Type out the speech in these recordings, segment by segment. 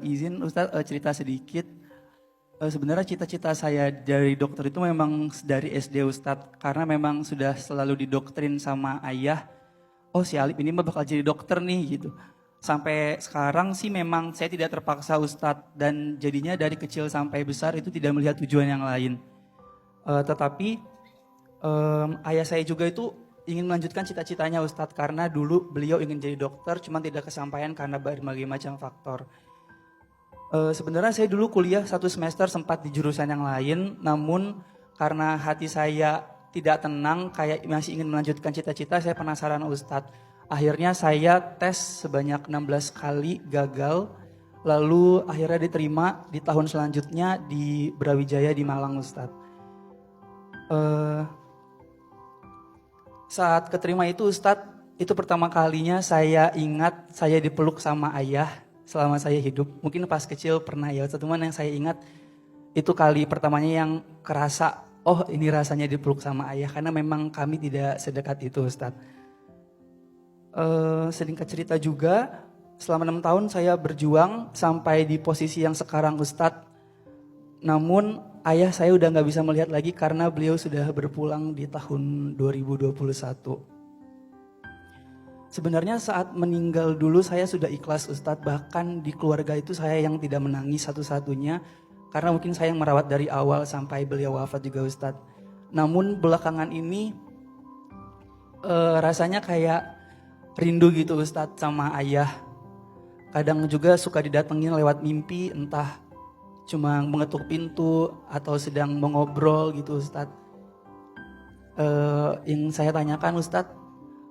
Izin Ustadz cerita sedikit. Sebenarnya cita-cita saya dari dokter itu memang dari SD Ustadz. Karena memang sudah selalu didoktrin sama ayah. Oh si Alif ini mah bakal jadi dokter nih gitu. Sampai sekarang sih memang saya tidak terpaksa Ustadz. Dan jadinya dari kecil sampai besar itu tidak melihat tujuan yang lain. Tetapi ayah saya juga itu ingin melanjutkan cita-citanya Ustadz. Karena dulu beliau ingin jadi dokter cuman tidak kesampaian karena berbagai macam faktor. Sebenarnya saya dulu kuliah 1 semester sempat di jurusan yang lain, namun karena hati saya tidak tenang, kayak masih ingin melanjutkan cita-cita, saya penasaran Ustadz. Akhirnya saya tes sebanyak 16 kali gagal, lalu akhirnya diterima di tahun selanjutnya di Brawijaya di Malang Ustadz. Saat keterima itu Ustadz, itu pertama kalinya saya ingat saya dipeluk sama ayah selama saya hidup. Mungkin pas kecil pernah ya, cuman yang saya ingat itu kali pertamanya yang kerasa, oh ini rasanya dipeluk sama ayah. Karena memang kami tidak sedekat itu Ustadz. Sedikit cerita juga, selama 6 tahun saya berjuang sampai di posisi yang sekarang Ustadz. Namun ayah saya udah gak bisa melihat lagi karena beliau sudah berpulang di tahun 2021. Sebenarnya saat meninggal dulu saya sudah ikhlas Ustadz, bahkan di keluarga itu saya yang tidak menangis satu-satunya karena mungkin saya yang merawat dari awal sampai beliau wafat juga Ustadz. Namun belakangan ini rasanya kayak rindu gitu Ustadz sama ayah. Kadang juga suka didatengin lewat mimpi, entah cuma mengetuk pintu atau sedang mengobrol gitu Ustadz. Yang saya tanyakan Ustadz,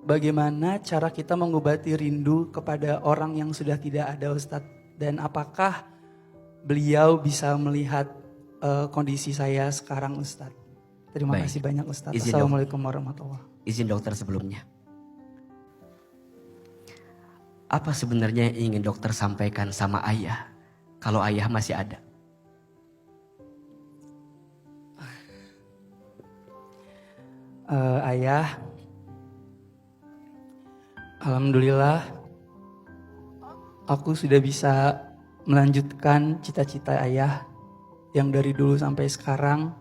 bagaimana cara kita mengobati rindu kepada orang yang sudah tidak ada Ustadz? Dan apakah beliau bisa melihat kondisi saya sekarang Ustadz? Terima kasih banyak Ustadz. Assalamualaikum warahmatullahi wabarakatuh. Izin dokter sebelumnya. Apa sebenarnya yang ingin dokter sampaikan sama ayah kalau ayah masih ada? Ayah, alhamdulillah aku sudah bisa melanjutkan cita-cita ayah yang dari dulu sampai sekarang.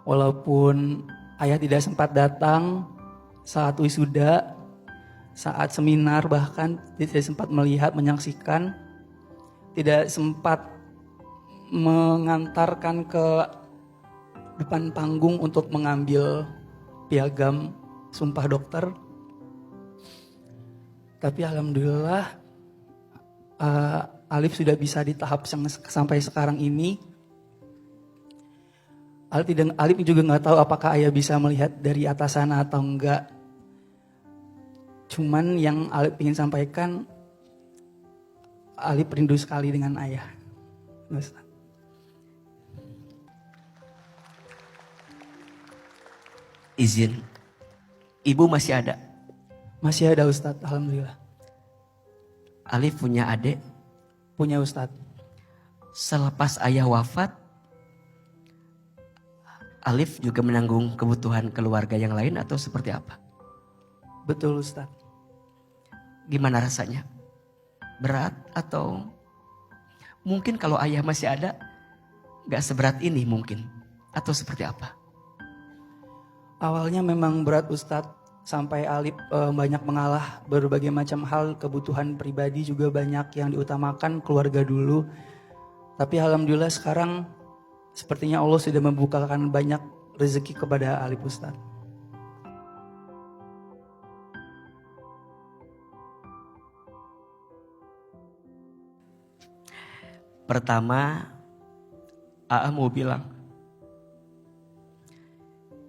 Walaupun ayah tidak sempat datang saat wisuda, saat seminar bahkan tidak sempat melihat, menyaksikan, tidak sempat mengantarkan ke depan panggung untuk mengambil piagam sumpah dokter. Tapi alhamdulillah Alif sudah bisa di tahap sampai sekarang ini. Alif juga nggak tahu apakah ayah bisa melihat dari atas sana atau enggak. Cuman yang Alif ingin sampaikan, Alif rindu sekali dengan ayah. Izin, ibu masih ada? Masih ada Ustadz, alhamdulillah. Alif punya adik? Punya Ustadz. Selepas ayah wafat, Alif juga menanggung kebutuhan keluarga yang lain atau seperti apa? Betul Ustadz. Gimana rasanya? Berat atau mungkin kalau ayah masih ada gak seberat ini mungkin? Atau seperti apa? Awalnya memang berat Ustadz, sampai Alif banyak mengalah berbagai macam hal, kebutuhan pribadi juga banyak yang diutamakan keluarga dulu. Tapi alhamdulillah sekarang sepertinya Allah sudah membukakan banyak rezeki kepada Alif Ustadz. Pertama, Aa mau bilang,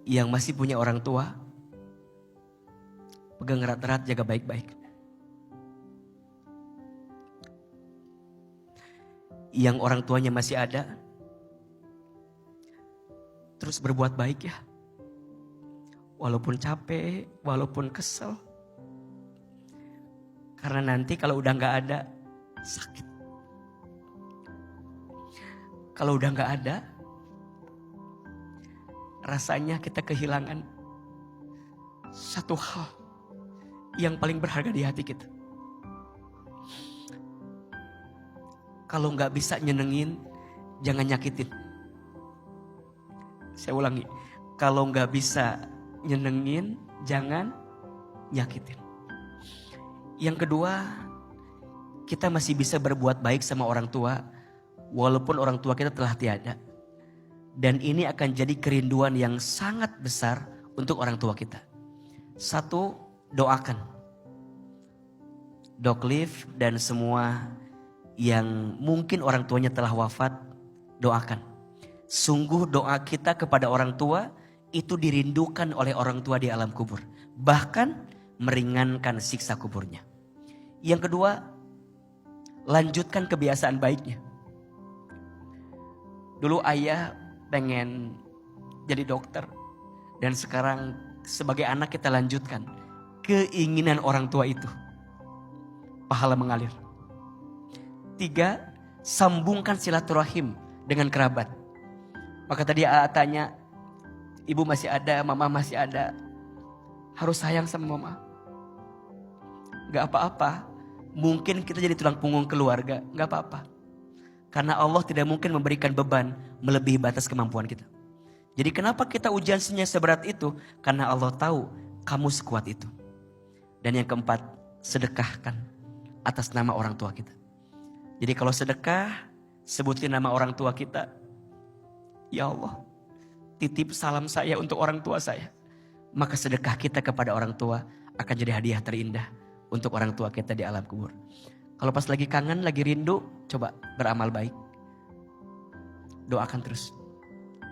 yang masih punya orang tua, pegang erat-erat, jaga baik-baik. Yang orang tuanya masih ada, terus berbuat baik ya. Walaupun capek, walaupun kesel. Karena nanti kalau udah gak ada, sakit. Kalau udah gak ada, rasanya kita kehilangan satu hal yang paling berharga di hati kita. kalau nggak bisa nyenengin, jangan nyakitin. Saya ulangi, kalau nggak bisa nyenengin, jangan nyakitin. Yang kedua, kita masih bisa berbuat baik sama orang tua, walaupun orang tua kita telah tiada. Dan ini akan jadi kerinduan yang sangat besar untuk orang tua kita. Satu, doakan. Dok Liv dan semua yang mungkin orang tuanya telah wafat, doakan. Sungguh doa kita kepada orang tua itu dirindukan oleh orang tua di alam kubur. Bahkan meringankan siksa kuburnya. Yang kedua, lanjutkan kebiasaan baiknya. Dulu ayah pengen jadi dokter. Dan sekarang sebagai anak kita lanjutkan keinginan orang tua itu. Pahala mengalir. 3, sambungkan silaturahim dengan kerabat. Maka tadi AA tanya, ibu masih ada, mama masih ada. Harus sayang sama mama. Gak apa-apa. Mungkin kita jadi tulang punggung keluarga. Gak apa-apa. Karena Allah tidak mungkin memberikan beban melebihi batas kemampuan kita. Jadi kenapa kita ujiannya seberat itu? Karena Allah tahu kamu sekuat itu. Dan yang keempat, sedekahkan atas nama orang tua kita. Jadi kalau sedekah, sebutin nama orang tua kita. Ya Allah, titip salam saya untuk orang tua saya. Maka sedekah kita kepada orang tua akan jadi hadiah terindah untuk orang tua kita di alam kubur. Kalau pas lagi kangen, lagi rindu, coba beramal baik. Doakan terus.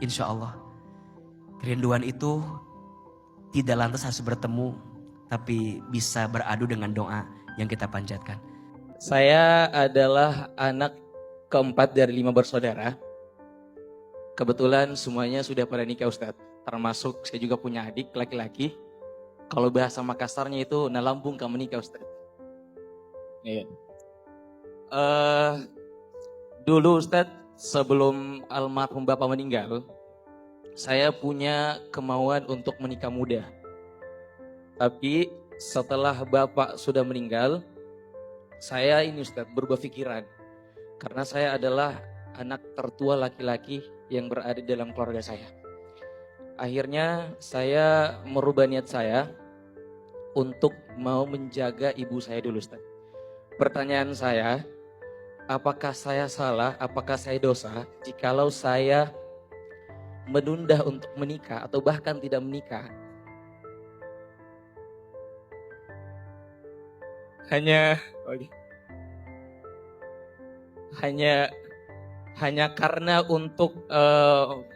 Insya Allah. Kerinduan itu tidak lantas harus bertemu, tapi bisa beradu dengan doa yang kita panjatkan. Saya adalah anak keempat dari 5 bersaudara. Kebetulan semuanya sudah pada nikah Ustadz. Termasuk saya juga punya adik laki-laki. Kalau bahasa Makassarnya itu nalambung kamu nikah Ustadz. Iya. Dulu Ustadz, sebelum almarhum Bapak meninggal, saya punya kemauan untuk menikah muda. Tapi setelah Bapak sudah meninggal, saya ini Ustadz berubah pikiran. Karena saya adalah anak tertua laki-laki yang berada dalam keluarga saya. Akhirnya saya merubah niat saya untuk mau menjaga ibu saya dulu Ustaz. Pertanyaan saya, apakah saya salah, apakah saya dosa jikalau saya menunda untuk menikah atau bahkan tidak menikah? Hanya karena untuk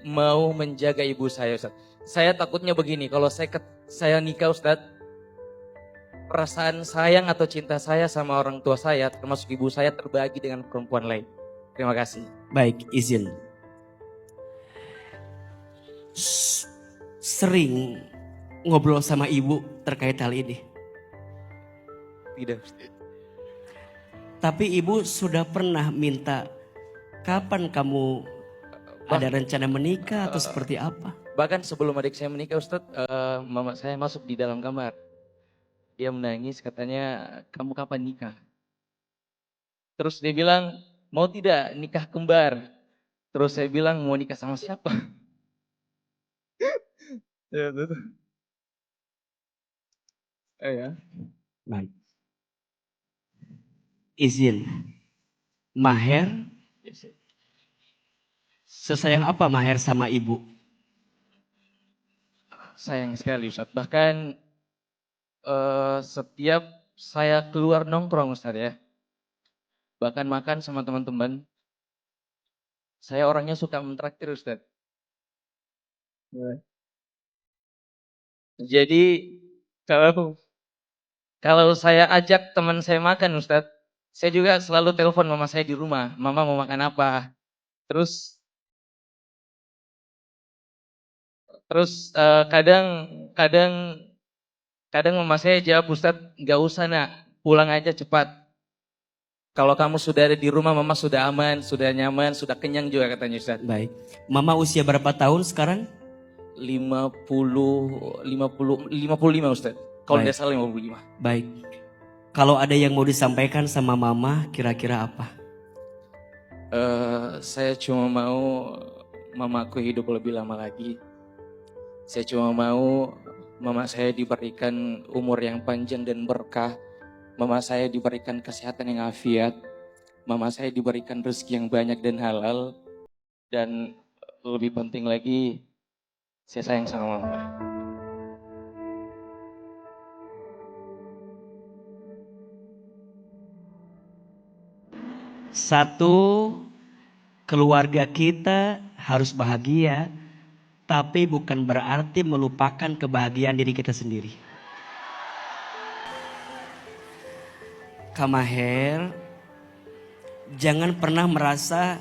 mau menjaga ibu saya Ustaz. Saya takutnya begini, kalau saya nikah Ustaz, perasaan sayang atau cinta saya sama orang tua saya termasuk ibu saya terbagi dengan perempuan lain. Terima kasih. Baik, izin. Sering ngobrol sama ibu terkait hal ini. Tidak Ustaz. Tapi ibu sudah pernah minta kapan kamu ada rencana menikah atau seperti apa? Bahkan sebelum adik saya menikah Ustaz, mama saya masuk di dalam kamar. Dia menangis katanya, kamu kapan nikah? Terus dia bilang, mau tidak nikah kembar? Terus saya bilang, mau nikah sama siapa? Ya. Baik. Izin. Maher, sesayang apa Maher sama ibu? Sayang sekali Ustaz. Bahkan setiap saya keluar nongkrong Ustaz ya. Bahkan makan sama teman-teman. Saya orangnya suka mentraktir Ustaz. Jadi kalau saya ajak teman saya makan Ustaz, saya juga selalu telepon mama saya di rumah. Mama mau makan apa? Terus kadang mama saya jawab, Ustaz gak usah nak, pulang aja cepat. Kalau kamu sudah ada di rumah, mama sudah aman, sudah nyaman, sudah kenyang juga katanya Ustaz. Baik. Mama usia berapa tahun sekarang? 55 Ustaz. Kalau tidak salah 55. Baik. Kalau ada yang mau disampaikan sama mama, kira-kira apa? Saya cuma mau mamaku hidup lebih lama lagi. Saya cuma mau mama saya diberikan umur yang panjang dan berkah. Mama saya diberikan kesehatan yang afiat. Mama saya diberikan rezeki yang banyak dan halal. Dan lebih penting lagi, saya sayang sama mama. Satu, keluarga kita harus bahagia, tapi bukan berarti melupakan kebahagiaan diri kita sendiri. Kamaher, jangan pernah merasa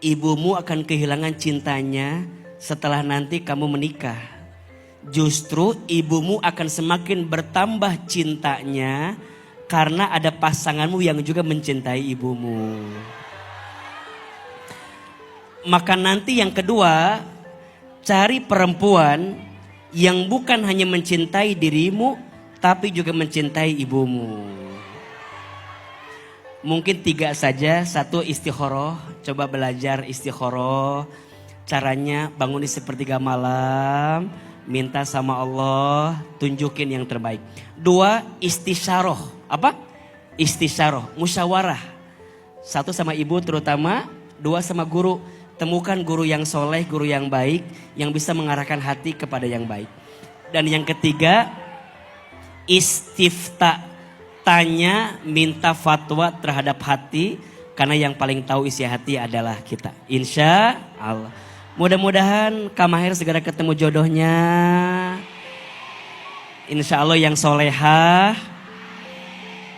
ibumu akan kehilangan cintanya setelah nanti kamu menikah. Justru ibumu akan semakin bertambah cintanya karena ada pasanganmu yang juga mencintai ibumu. Maka nanti yang kedua, cari perempuan yang bukan hanya mencintai dirimu, tapi juga mencintai ibumu. Mungkin 3 saja. 1, istikharah. Coba belajar istikharah. Caranya bangun di sepertiga malam, minta sama Allah, tunjukin yang terbaik. 2, istisyarah. Apa? Istisyarah, musyawarah. 1 sama ibu terutama, 2 sama guru. Temukan guru yang soleh, guru yang baik, yang bisa mengarahkan hati kepada yang baik. Dan yang ketiga, istifta. Tanya, minta fatwa terhadap hati, karena yang paling tahu isi hati adalah kita. Insya Allah. Mudah-mudahan Kamaher segera ketemu jodohnya. Insya Allah yang solehah,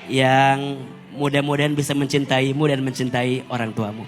yang mudah-mudahan bisa mencintaimu dan mencintai orang tuamu.